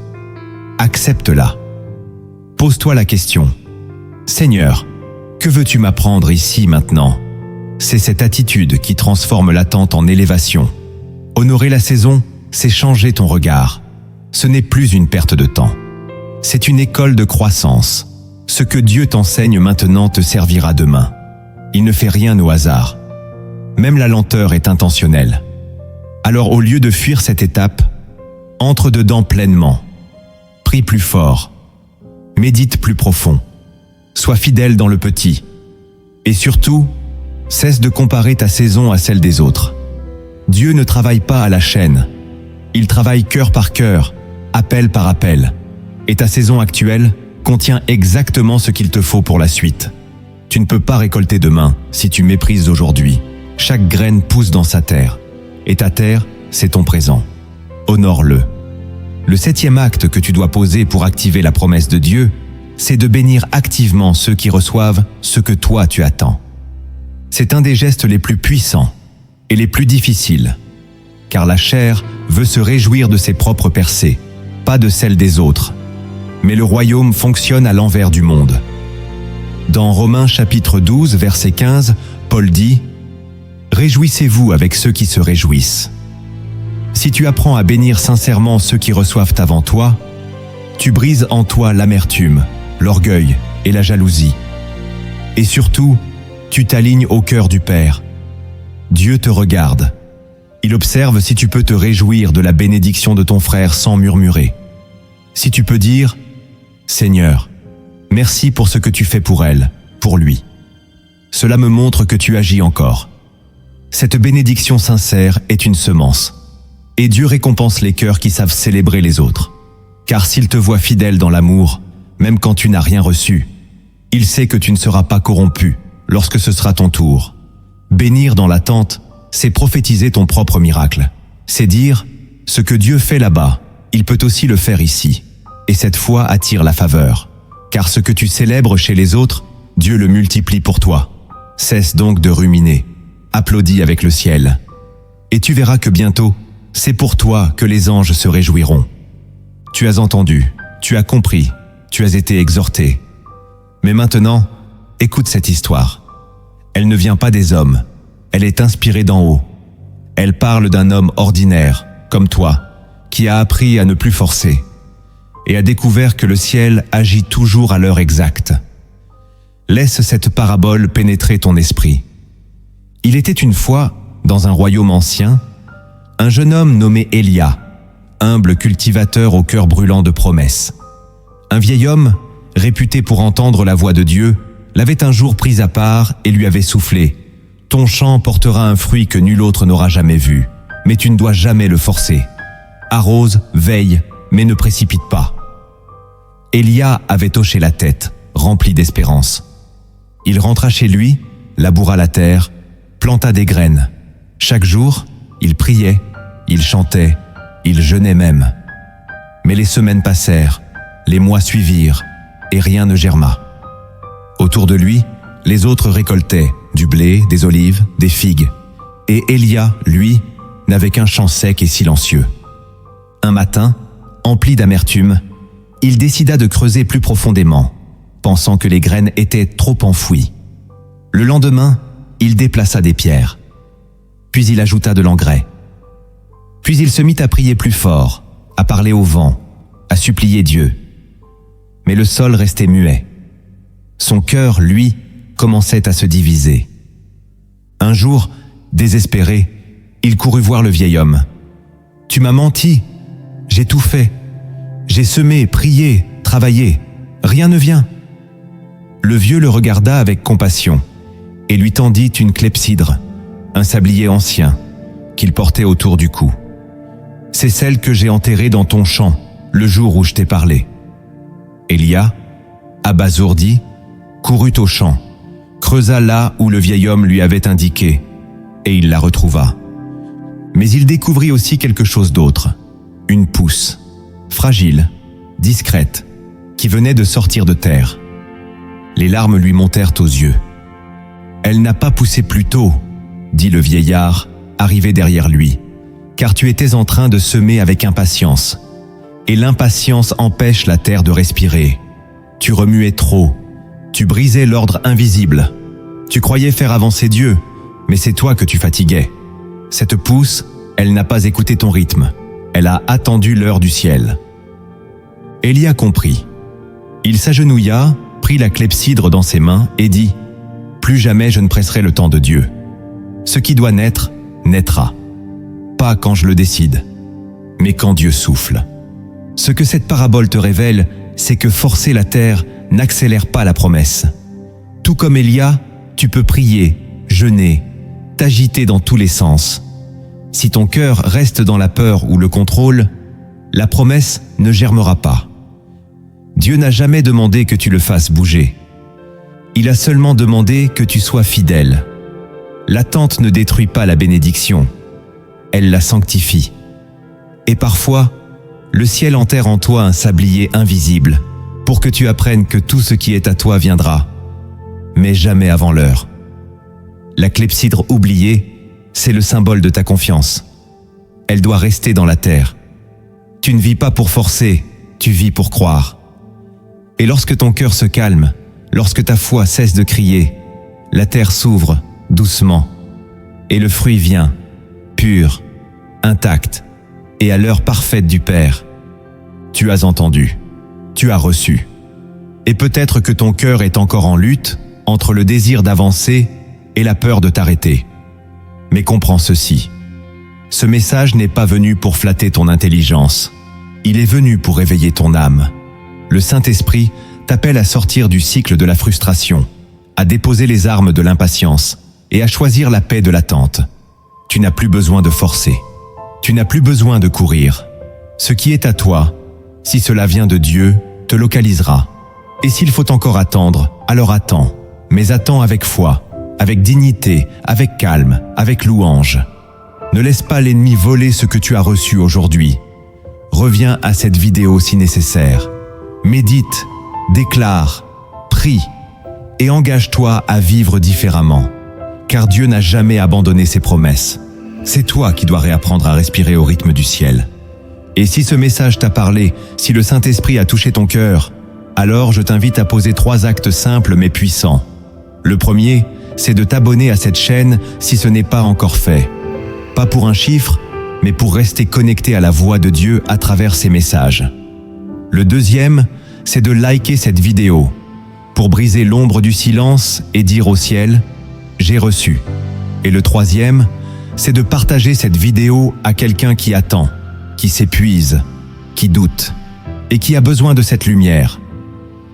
Accepte-la. Pose-toi la question. Seigneur, que veux-tu m'apprendre ici maintenant? C'est cette attitude qui transforme l'attente en élévation. Honorer la saison, c'est changer ton regard. Ce n'est plus une perte de temps. C'est une école de croissance. Ce que Dieu t'enseigne maintenant te servira demain. Il ne fait rien au hasard. Même la lenteur est intentionnelle. Alors au lieu de fuir cette étape, entre dedans pleinement. Prie plus fort. Médite plus profond. Sois fidèle dans le petit. Et surtout, cesse de comparer ta saison à celle des autres. Dieu ne travaille pas à la chaîne. Il travaille cœur par cœur, appel par appel. Et ta saison actuelle contient exactement ce qu'il te faut pour la suite. Tu ne peux pas récolter demain si tu méprises aujourd'hui. Chaque graine pousse dans sa terre. Et ta terre, c'est ton présent. Honore-le. Le 7e acte que tu dois poser pour activer la promesse de Dieu, c'est de bénir activement ceux qui reçoivent ce que toi tu attends. C'est un des gestes les plus puissants et les plus difficiles, car la chair veut se réjouir de ses propres percées, pas de celles des autres. Mais le royaume fonctionne à l'envers du monde. Dans Romains chapitre 12, verset 15, Paul dit « Réjouissez-vous avec ceux qui se réjouissent ». Si tu apprends à bénir sincèrement ceux qui reçoivent avant toi, tu brises en toi l'amertume, l'orgueil et la jalousie. Et surtout, tu t'alignes au cœur du Père. Dieu te regarde. Il observe si tu peux te réjouir de la bénédiction de ton frère sans murmurer. Si tu peux dire « Seigneur, merci pour ce que tu fais pour elle, pour lui. Cela me montre que tu agis encore. » Cette bénédiction sincère est une semence. Et Dieu récompense les cœurs qui savent célébrer les autres. Car s'il te voit fidèle dans l'amour, même quand tu n'as rien reçu, il sait que tu ne seras pas corrompu lorsque ce sera ton tour. Bénir dans l'attente, c'est prophétiser ton propre miracle. C'est dire, ce que Dieu fait là-bas, il peut aussi le faire ici. Et cette foi attire la faveur. Car ce que tu célèbres chez les autres, Dieu le multiplie pour toi. Cesse donc de ruminer. Applaudis avec le ciel. Et tu verras que bientôt, c'est pour toi que les anges se réjouiront. Tu as entendu, tu as compris, tu as été exhorté. Mais maintenant, écoute cette histoire. Elle ne vient pas des hommes, elle est inspirée d'en haut. Elle parle d'un homme ordinaire, comme toi, qui a appris à ne plus forcer et a découvert que le ciel agit toujours à l'heure exacte. Laisse cette parabole pénétrer ton esprit. Il était une fois, dans un royaume ancien, un jeune homme nommé Élia, humble cultivateur au cœur brûlant de promesses. Un vieil homme, réputé pour entendre la voix de Dieu, l'avait un jour pris à part et lui avait soufflé « Ton champ portera un fruit que nul autre n'aura jamais vu, mais tu ne dois jamais le forcer. Arrose, veille, mais ne précipite pas. » Élia avait hoché la tête, rempli d'espérance. Il rentra chez lui, laboura la terre, planta des graines. Chaque jour, il priait, il chantait, il jeûnait même. Mais les semaines passèrent, les mois suivirent, et rien ne germa. Autour de lui, les autres récoltaient du blé, des olives, des figues. Et Élia, lui, n'avait qu'un champ sec et silencieux. Un matin, empli d'amertume, il décida de creuser plus profondément, pensant que les graines étaient trop enfouies. Le lendemain, il déplaça des pierres. Puis il ajouta de l'engrais. Puis il se mit à prier plus fort, à parler au vent, à supplier Dieu. Mais le sol restait muet. Son cœur, lui, commençait à se diviser. Un jour, désespéré, il courut voir le vieil homme. « Tu m'as menti, j'ai tout fait. J'ai semé, prié, travaillé. Rien ne vient. » Le vieux le regarda avec compassion et lui tendit une clepsydre, un sablier ancien, qu'il portait autour du cou. « C'est celle que j'ai enterrée dans ton champ, le jour où je t'ai parlé. » Élia, abasourdi, courut au champ, creusa là où le vieil homme lui avait indiqué, et il la retrouva. Mais il découvrit aussi quelque chose d'autre, une pousse, fragile, discrète, qui venait de sortir de terre. Les larmes lui montèrent aux yeux. « Elle n'a pas poussé plus tôt, » dit le vieillard, arrivé derrière lui, « car tu étais en train de semer avec impatience. Et l'impatience empêche la terre de respirer. Tu remuais trop, tu brisais l'ordre invisible. Tu croyais faire avancer Dieu, mais c'est toi que tu fatiguais. Cette pousse, elle n'a pas écouté ton rythme. Elle a attendu l'heure du ciel. » Élia comprit. Il s'agenouilla, prit la clepsydre dans ses mains et dit « Plus jamais je ne presserai le temps de Dieu. Ce qui doit naître, naîtra. Pas quand je le décide, mais quand Dieu souffle. » Ce que cette parabole te révèle, c'est que forcer la terre n'accélère pas la promesse. Tout comme Élia, tu peux prier, jeûner, t'agiter dans tous les sens. Si ton cœur reste dans la peur ou le contrôle, la promesse ne germera pas. Dieu n'a jamais demandé que tu le fasses bouger. Il a seulement demandé que tu sois fidèle. L'attente ne détruit pas la bénédiction, elle la sanctifie. Et parfois, le ciel enterre en toi un sablier invisible pour que tu apprennes que tout ce qui est à toi viendra, mais jamais avant l'heure. La clepsydre oubliée, c'est le symbole de ta confiance. Elle doit rester dans la terre. Tu ne vis pas pour forcer, tu vis pour croire. Et lorsque ton cœur se calme, lorsque ta foi cesse de crier, la terre s'ouvre doucement et le fruit vient, pur, intact et à l'heure parfaite du Père. Tu as entendu, tu as reçu. Et peut-être que ton cœur est encore en lutte entre le désir d'avancer et la peur de t'arrêter. Mais comprends ceci. Ce message n'est pas venu pour flatter ton intelligence. Il est venu pour réveiller ton âme. Le Saint-Esprit t'appelle à sortir du cycle de la frustration, à déposer les armes de l'impatience et à choisir la paix de l'attente. Tu n'as plus besoin de forcer. Tu n'as plus besoin de courir. Ce qui est à toi, si cela vient de Dieu, te localisera. Et s'il faut encore attendre, alors attends, mais attends avec foi, avec dignité, avec calme, avec louange. Ne laisse pas l'ennemi voler ce que tu as reçu aujourd'hui. Reviens à cette vidéo si nécessaire. Médite, déclare, prie et engage-toi à vivre différemment. Car Dieu n'a jamais abandonné ses promesses. C'est toi qui dois réapprendre à respirer au rythme du ciel. Et si ce message t'a parlé, si le Saint-Esprit a touché ton cœur, Alors je t'invite à poser 3 actes simples mais puissants. Le premier, c'est de t'abonner à cette chaîne si ce n'est pas encore fait. Pas pour un chiffre, mais pour rester connecté à la voix de Dieu à travers ses messages. Le deuxième, c'est de liker cette vidéo, pour briser l'ombre du silence et dire au ciel « J'ai reçu ». Et le troisième, c'est de partager cette vidéo à quelqu'un qui attend, qui s'épuise, qui doute, et qui a besoin de cette lumière.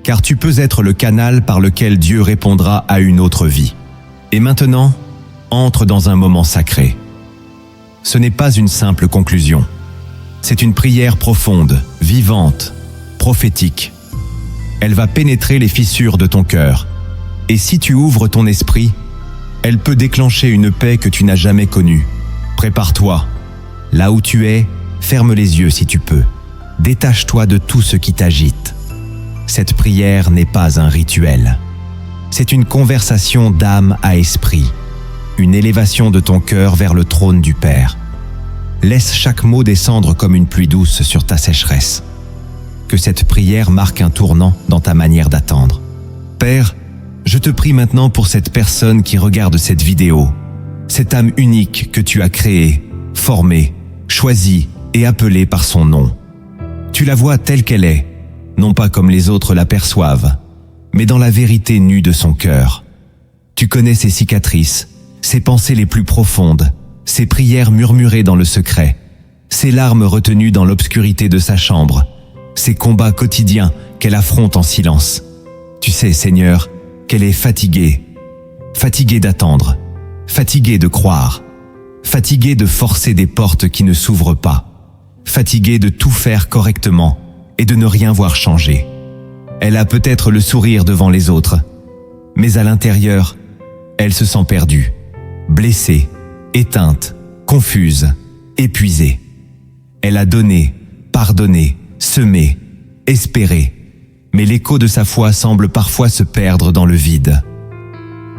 Car tu peux être le canal par lequel Dieu répondra à une autre vie. Et maintenant, entre dans un moment sacré. Ce n'est pas une simple conclusion. C'est une prière profonde, vivante, prophétique. Elle va pénétrer les fissures de ton cœur. Et si tu ouvres ton esprit, elle peut déclencher une paix que tu n'as jamais connue. Prépare-toi. Là où tu es, ferme les yeux si tu peux. Détache-toi de tout ce qui t'agite. Cette prière n'est pas un rituel. C'est une conversation d'âme à esprit. Une élévation de ton cœur vers le trône du Père. Laisse chaque mot descendre comme une pluie douce sur ta sécheresse. Que cette prière marque un tournant dans ta manière d'attendre. Père, je te prie maintenant pour cette personne qui regarde cette vidéo, cette âme unique que tu as créée, formée, choisie et appelée par son nom. Tu la vois telle qu'elle est, non pas comme les autres l'aperçoivent, mais dans la vérité nue de son cœur. Tu connais ses cicatrices, ses pensées les plus profondes, ses prières murmurées dans le secret, ses larmes retenues dans l'obscurité de sa chambre, ses combats quotidiens qu'elle affronte en silence. Tu sais, Seigneur, qu'elle est fatiguée, fatiguée d'attendre, fatiguée de croire, fatiguée de forcer des portes qui ne s'ouvrent pas, fatiguée de tout faire correctement et de ne rien voir changer. Elle a peut-être le sourire devant les autres, mais à l'intérieur, elle se sent perdue, blessée, éteinte, confuse, épuisée. Elle a donné, pardonné, semé, espéré, mais l'écho de sa foi semble parfois se perdre dans le vide.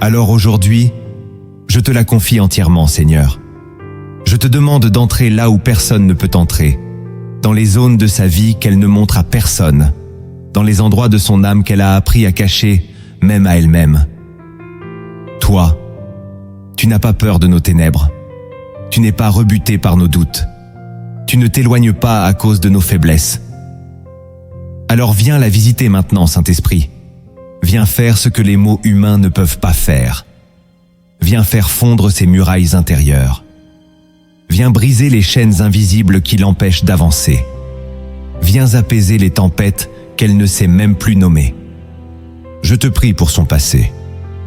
Alors aujourd'hui, je te la confie entièrement, Seigneur. Je te demande d'entrer là où personne ne peut entrer, dans les zones de sa vie qu'elle ne montre à personne, dans les endroits de son âme qu'elle a appris à cacher, même à elle-même. Toi, tu n'as pas peur de nos ténèbres. Tu n'es pas rebuté par nos doutes. Tu ne t'éloignes pas à cause de nos faiblesses. Alors viens la visiter maintenant, Saint-Esprit. Viens faire ce que les mots humains ne peuvent pas faire. Viens faire fondre ces murailles intérieures. Viens briser les chaînes invisibles qui l'empêchent d'avancer. Viens apaiser les tempêtes qu'elle ne sait même plus nommer. Je te prie pour son passé,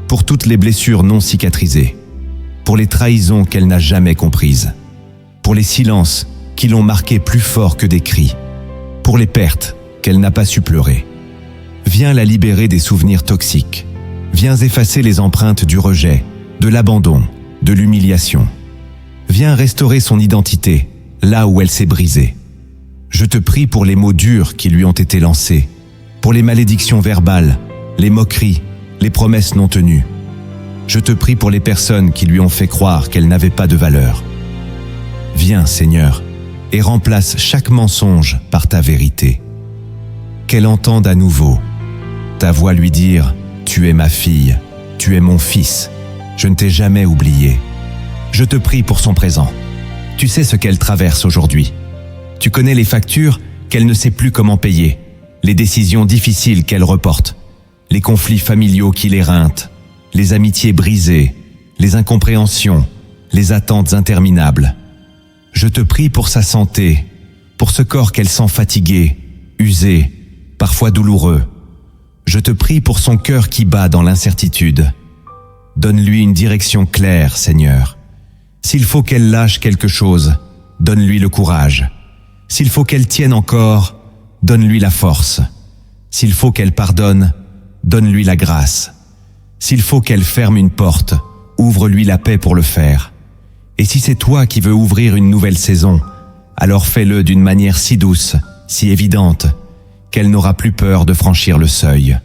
pour toutes les blessures non cicatrisées, pour les trahisons qu'elle n'a jamais comprises, pour les silences qui l'ont marqué plus fort que des cris, pour les pertes qu'elle n'a pas su pleurer. Viens la libérer des souvenirs toxiques. Viens effacer les empreintes du rejet, de l'abandon, de l'humiliation. Viens restaurer son identité, là où elle s'est brisée. Je te prie pour les mots durs qui lui ont été lancés, pour les malédictions verbales, les moqueries, les promesses non tenues. Je te prie pour les personnes qui lui ont fait croire qu'elle n'avait pas de valeur. Viens, Seigneur, et remplace chaque mensonge par ta vérité. Qu'elle entende à nouveau ta voix lui dire « Tu es ma fille, tu es mon fils, je ne t'ai jamais oublié ». Je te prie pour son présent. Tu sais ce qu'elle traverse aujourd'hui. Tu connais les factures qu'elle ne sait plus comment payer, les décisions difficiles qu'elle reporte, les conflits familiaux qui l'éreintent, les amitiés brisées, les incompréhensions, les attentes interminables. Je te prie pour sa santé, pour ce corps qu'elle sent fatigué, usé, parfois douloureux. Je te prie pour son cœur qui bat dans l'incertitude. Donne-lui une direction claire, Seigneur. S'il faut qu'elle lâche quelque chose, donne-lui le courage. S'il faut qu'elle tienne encore, donne-lui la force. S'il faut qu'elle pardonne, donne-lui la grâce. S'il faut qu'elle ferme une porte, ouvre-lui la paix pour le faire. Et si c'est toi qui veux ouvrir une nouvelle saison, alors fais-le d'une manière si douce, si évidente, qu'elle n'aura plus peur de franchir le seuil.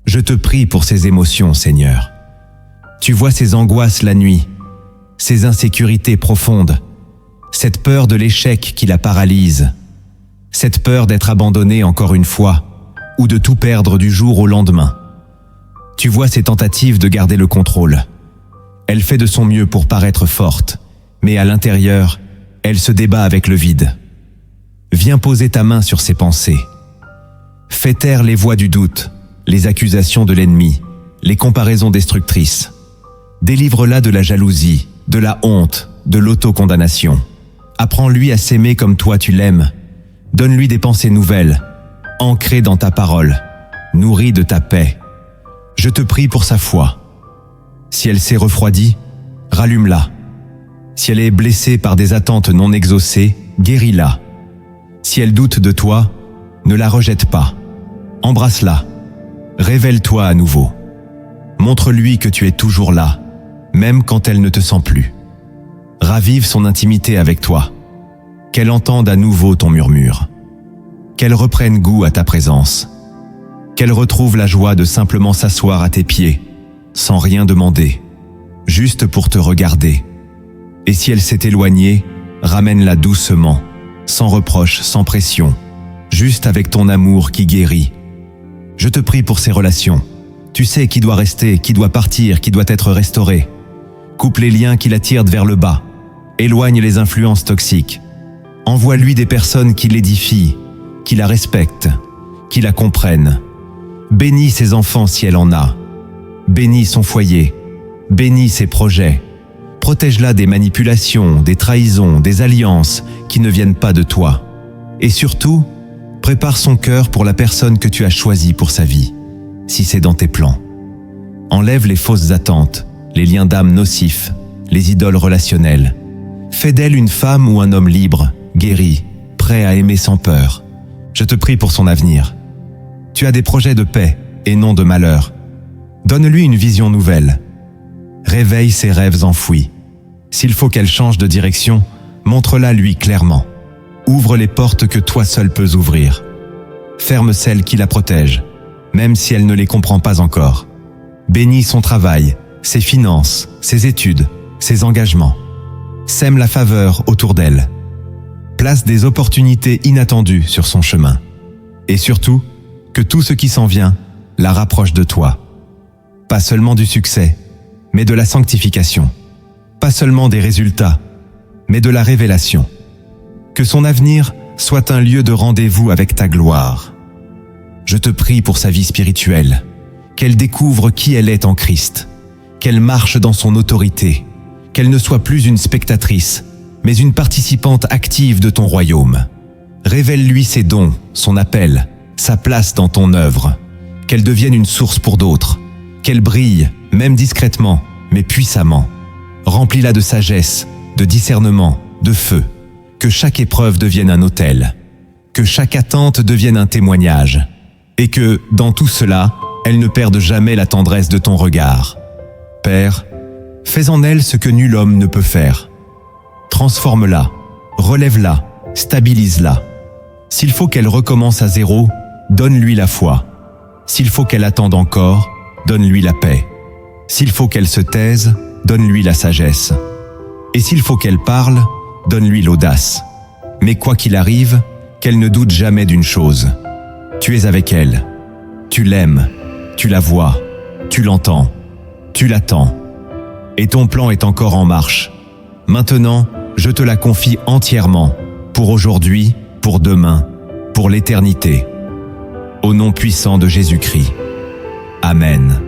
Je te prie pour ses émotions, Seigneur. Tu vois ses angoisses la nuit, ses insécurités profondes, cette peur de l'échec qui la paralyse, cette peur d'être abandonnée encore une fois, ou de tout perdre du jour au lendemain. Tu vois ses tentatives de garder le contrôle. Elle fait de son mieux pour paraître forte, mais à l'intérieur, elle se débat avec le vide. Viens poser ta main sur ses pensées. Fais taire les voix du doute, les accusations de l'ennemi, les comparaisons destructrices. Délivre-la de la jalousie, de la honte, de l'autocondamnation. Apprends-lui à s'aimer comme toi tu l'aimes. Donne-lui des pensées nouvelles, ancrées dans ta parole, nourries de ta paix. Je te prie pour sa foi. Si elle s'est refroidie, rallume-la. Si elle est blessée par des attentes non exaucées, guéris-la. Si elle doute de toi, ne la rejette pas. Embrasse-la. Révèle-toi à nouveau. Montre-lui que tu es toujours là, même quand elle ne te sent plus. Ravive son intimité avec toi. Qu'elle entende à nouveau ton murmure. Qu'elle reprenne goût à ta présence. Qu'elle retrouve la joie de simplement s'asseoir à tes pieds, sans rien demander, juste pour te regarder. Et si elle s'est éloignée, ramène-la doucement, sans reproche, sans pression, juste avec ton amour qui guérit. Je te prie pour ces relations. Tu sais qui doit rester, qui doit partir, qui doit être restauré. Coupe les liens qui la tirent vers le bas. Éloigne les influences toxiques. Envoie-lui des personnes qui l'édifient, qui la respectent, qui la comprennent. Bénis ses enfants si elle en a. Bénis son foyer. Bénis ses projets. Protège-la des manipulations, des trahisons, des alliances qui ne viennent pas de toi. Et surtout, prépare son cœur pour la personne que tu as choisie pour sa vie, si c'est dans tes plans. Enlève les fausses attentes, les liens d'âme nocifs, les idoles relationnelles. Fais d'elle une femme ou un homme libre, guéri, prêt à aimer sans peur. Je te prie pour son avenir. Tu as des projets de paix et non de malheur. Donne-lui une vision nouvelle. Réveille ses rêves enfouis. S'il faut qu'elle change de direction, montre-la lui clairement. Ouvre les portes que toi seul peux ouvrir. Ferme celles qui la protègent, même si elle ne les comprend pas encore. Bénis son travail, ses finances, ses études, ses engagements. Sème la faveur autour d'elle. Place des opportunités inattendues sur son chemin. Et surtout, que tout ce qui s'en vient la rapproche de toi. Pas seulement du succès, mais de la sanctification. Pas seulement des résultats, mais de la révélation. Que son avenir soit un lieu de rendez-vous avec ta gloire. Je te prie pour sa vie spirituelle, qu'elle découvre qui elle est en Christ, qu'elle marche dans son autorité, qu'elle ne soit plus une spectatrice, mais une participante active de ton royaume. Révèle-lui ses dons, son appel, sa place dans ton œuvre, qu'elle devienne une source pour d'autres, qu'elle brille, même discrètement, mais puissamment. Remplis-la de sagesse, de discernement, de feu, que chaque épreuve devienne un autel, que chaque attente devienne un témoignage, et que, dans tout cela, elle ne perde jamais la tendresse de ton regard. Père, fais en elle ce que nul homme ne peut faire. Transforme-la, relève-la, stabilise-la. S'il faut qu'elle recommence à zéro, donne-lui la foi. S'il faut qu'elle attende encore, donne-lui la paix. S'il faut qu'elle se taise, donne-lui la sagesse. Et s'il faut qu'elle parle, donne-lui l'audace. Mais quoi qu'il arrive, qu'elle ne doute jamais d'une chose. Tu es avec elle. Tu l'aimes. Tu la vois. Tu l'entends. Tu l'attends. Et ton plan est encore en marche. Maintenant, je te la confie entièrement, pour aujourd'hui, pour demain, pour l'éternité. Au nom puissant de Jésus-Christ. Amen.